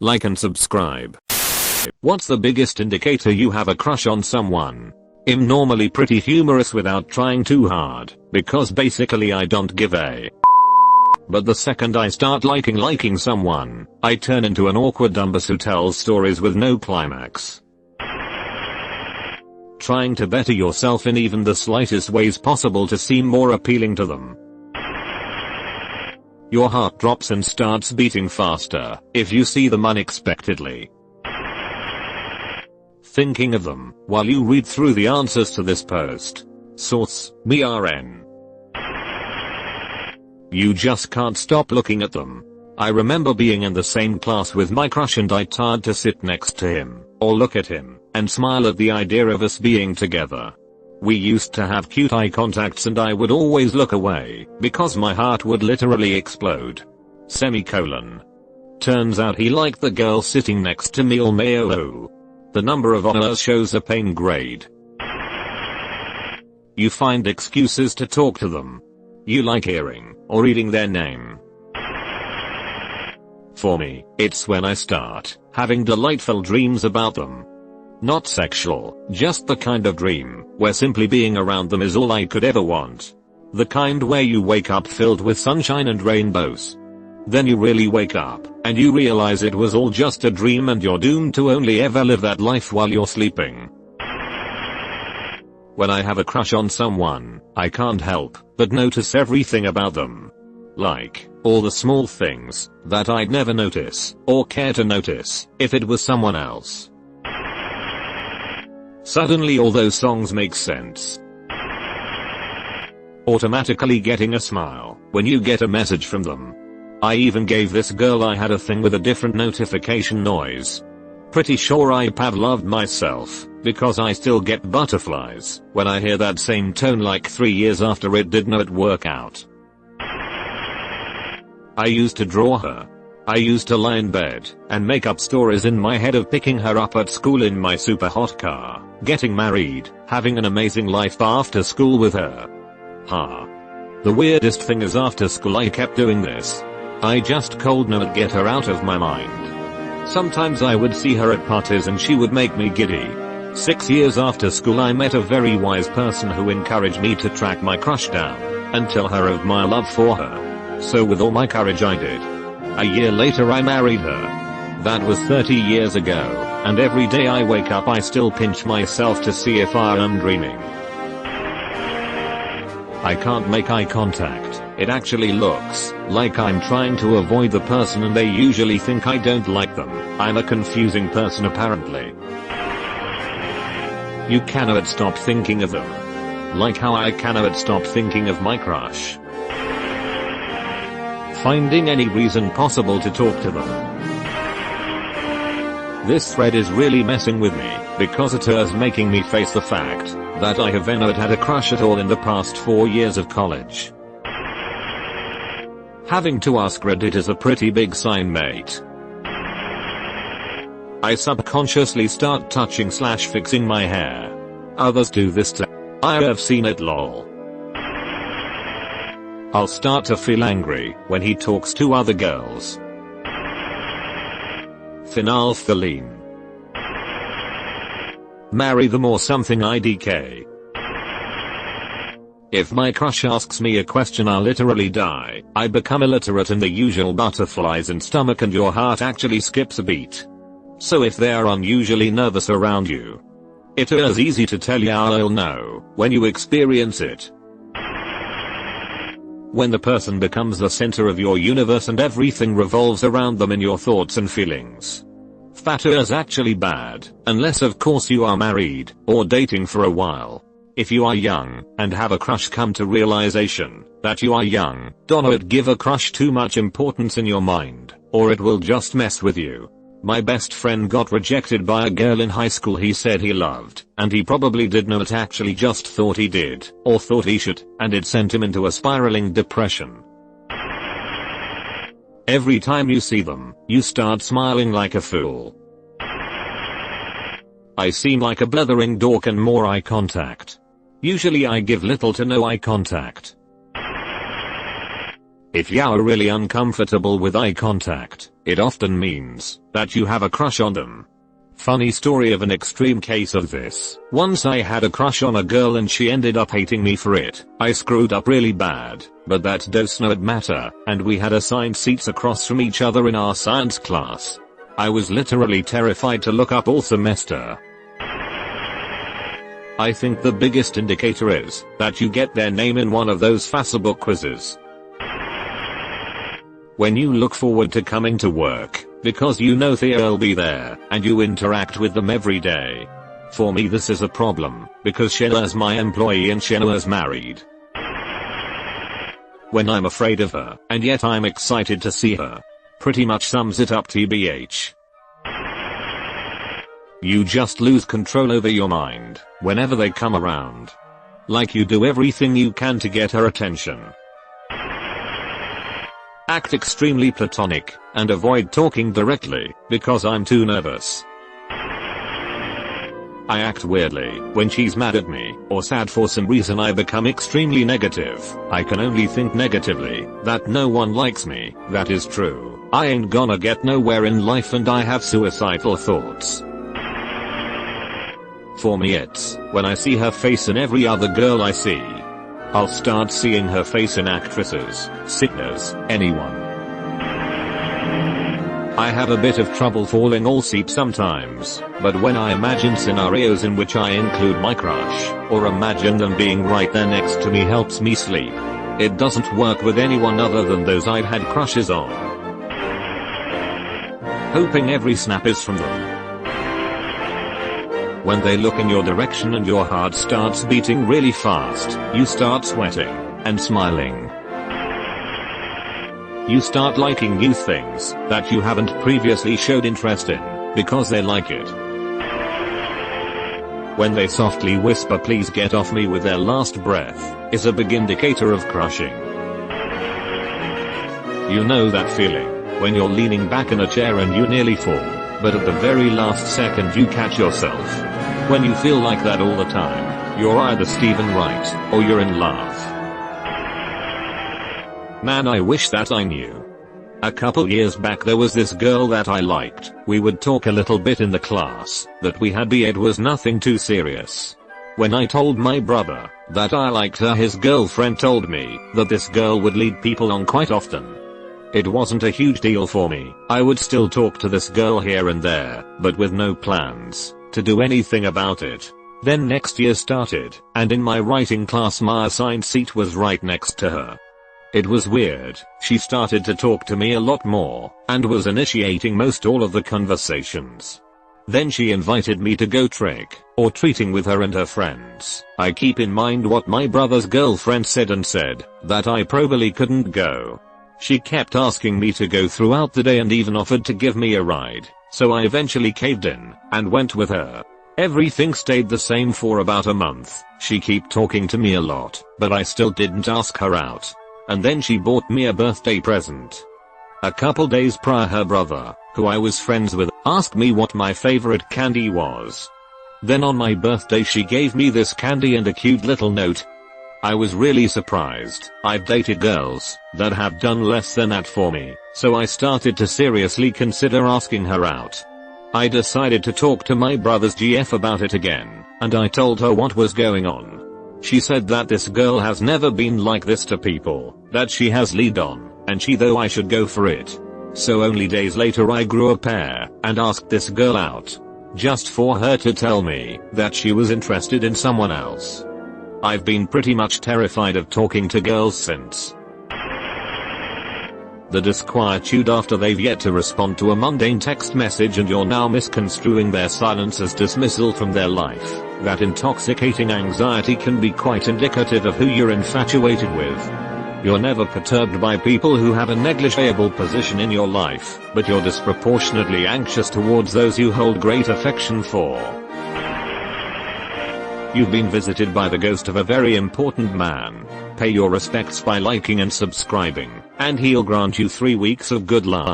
like and subscribe. What's the biggest indicator you have a crush on someone? I'm normally pretty humorous without trying too hard, because basically I don't give a. But the second I start liking someone, I turn into an awkward dumbus who tells stories with no climax. Trying to better yourself in even the slightest ways possible to seem more appealing to them. Your heart drops and starts beating faster if you see them unexpectedly. Thinking of them while you read through the answers to this post. Source: BRN. You just can't stop looking at them. I remember being in the same class with my crush and I tried to sit next to him, or look at him, and smile at the idea of us being together. We used to have cute eye contacts and I would always look away, because my heart would literally explode. Semicolon. Turns out he liked the girl sitting next to me. LMAO. The number of honors shows a pain grade. You find excuses to talk to them. You like hearing or reading their name. For me, it's when I start having delightful dreams about them. Not sexual, just the kind of dream where simply being around them is all I could ever want. The kind where you wake up filled with sunshine and rainbows. Then you really wake up, and you realize it was all just a dream and you're doomed to only ever live that life while you're sleeping. When I have a crush on someone, I can't help but notice everything about them. Like, all the small things that I'd never notice, or care to notice, if it was someone else. Suddenly all those songs make sense. Automatically getting a smile when you get a message from them. I even gave this girl I had a thing with a different notification noise. Pretty sure I Pavloved myself, because I still get butterflies when I hear that same tone like 3 years after it did not work out. I used to draw her. I used to lie in bed and make up stories in my head of picking her up at school in my super hot car, getting married, having an amazing life after school with her. The weirdest thing is after school I kept doing this. I just cold no get her out of my mind. Sometimes I would see her at parties and she would make me giddy. 6 years after school I met a very wise person who encouraged me to track my crush down and tell her of my love for her. So with all my courage I did. A year later I married her. That was 30 years ago, and every day I wake up I still pinch myself to see if I am dreaming. I can't make eye contact. It actually looks like I'm trying to avoid the person and they usually think I don't like them. I'm a confusing person apparently. You cannot stop thinking of them. Like how I cannot stop thinking of my crush. Finding any reason possible to talk to them. This thread is really messing with me, because it is making me face the fact that I have not had a crush at all in the past 4 years of college. Having to ask Reddit is a pretty big sign, mate. I subconsciously start touching / fixing my hair. Others do this too. I have seen it, lol. I'll start to feel angry when he talks to other girls. Phenolphthalein. Marry them or something IDK. If my crush asks me a question I'll literally die. I become illiterate in the usual butterflies in stomach and your heart actually skips a beat. So if they are unusually nervous around you, it is easy to tell you'll know when you experience it. When the person becomes the center of your universe and everything revolves around them in your thoughts and feelings. That is actually bad, unless of course you are married, or dating for a while. If you are young, and have a crush, come to realization that you are young, don't give a crush too much importance in your mind, or it will just mess with you. My best friend got rejected by a girl in high school he said he loved, and he probably did not actually just thought he did, or thought he should, and it sent him into a spiraling depression. Every time you see them, you start smiling like a fool. I seem like a blithering dork and more eye contact. Usually I give little to no eye contact. If you're really uncomfortable with eye contact, It often means that you have a crush on them. Funny story of an extreme case of this. Once I had a crush on a girl and she ended up hating me for it. I screwed up really bad, but that does not matter, and we had assigned seats across from each other in our science class. I was literally terrified to look up all semester. I think the biggest indicator is that you get their name in one of those Facebook quizzes. When you look forward to coming to work, because you know they'll be there, and you interact with them every day. For me this is a problem, because Sheila's my employee and Sheila's married. When I'm afraid of her, and yet I'm excited to see her. Pretty much sums it up tbh. You just lose control over your mind, whenever they come around. Like you do everything you can to get her attention. Act extremely platonic, and avoid talking directly, because I'm too nervous. I act weirdly, when she's mad at me, or sad for some reason I become extremely negative. I can only think negatively, that no one likes me, that is true. I ain't gonna get nowhere in life and I have suicidal thoughts. For me it's, when I see her face in every other girl I see. I'll start seeing her face in actresses, singers, anyone. I have a bit of trouble falling asleep sometimes, but when I imagine scenarios in which I include my crush, or imagine them being right there next to me helps me sleep. It doesn't work with anyone other than those I've had crushes on. Hoping every snap is from them. When they look in your direction and your heart starts beating really fast, you start sweating and smiling. You start liking new things that you haven't previously showed interest in, because they like it. When they softly whisper please get off me with their last breath, is a big indicator of crushing. You know that feeling, when you're leaning back in a chair and you nearly fall, but at the very last second you catch yourself. When you feel like that all the time, you're either Stephen Wright, or you're in love. Man, I wish that I knew. A couple years back there was this girl that I liked. We would talk a little bit in the class, that we had, but it was nothing too serious. When I told my brother that I liked her, his girlfriend told me that this girl would lead people on quite often. It wasn't a huge deal for me. I would still talk to this girl here and there, but with no plans to do anything about it. Then next year started, and in my writing class my assigned seat was right next to her. It was weird, she started to talk to me a lot more, and was initiating most all of the conversations. Then she invited me to go trick or treating with her and her friends. I keep in mind what my brother's girlfriend said and said that I probably couldn't go. She kept asking me to go throughout the day and even offered to give me a ride. So I eventually caved in, and went with her. Everything stayed the same for about a month. She kept talking to me a lot, but I still didn't ask her out. And then she bought me a birthday present. A couple days prior her brother, who I was friends with, asked me what my favorite candy was. Then on my birthday she gave me this candy and a cute little note. I was really surprised. I've dated girls that have done less than that for me, so I started to seriously consider asking her out. I decided to talk to my brother's GF about it again, and I told her what was going on. She said that this girl has never been like this to people, that she has lead on, and she though I should go for it. So only days later I grew a pair, and asked this girl out. Just for her to tell me that she was interested in someone else. I've been pretty much terrified of talking to girls since. The disquietude after they've yet to respond to a mundane text message and you're now misconstruing their silence as dismissal from their life. That intoxicating anxiety can be quite indicative of who you're infatuated with. You're never perturbed by people who have a negligible position in your life, but you're disproportionately anxious towards those you hold great affection for. You've been visited by the ghost of a very important man. Pay your respects by liking and subscribing, and he'll grant you 3 weeks of good luck.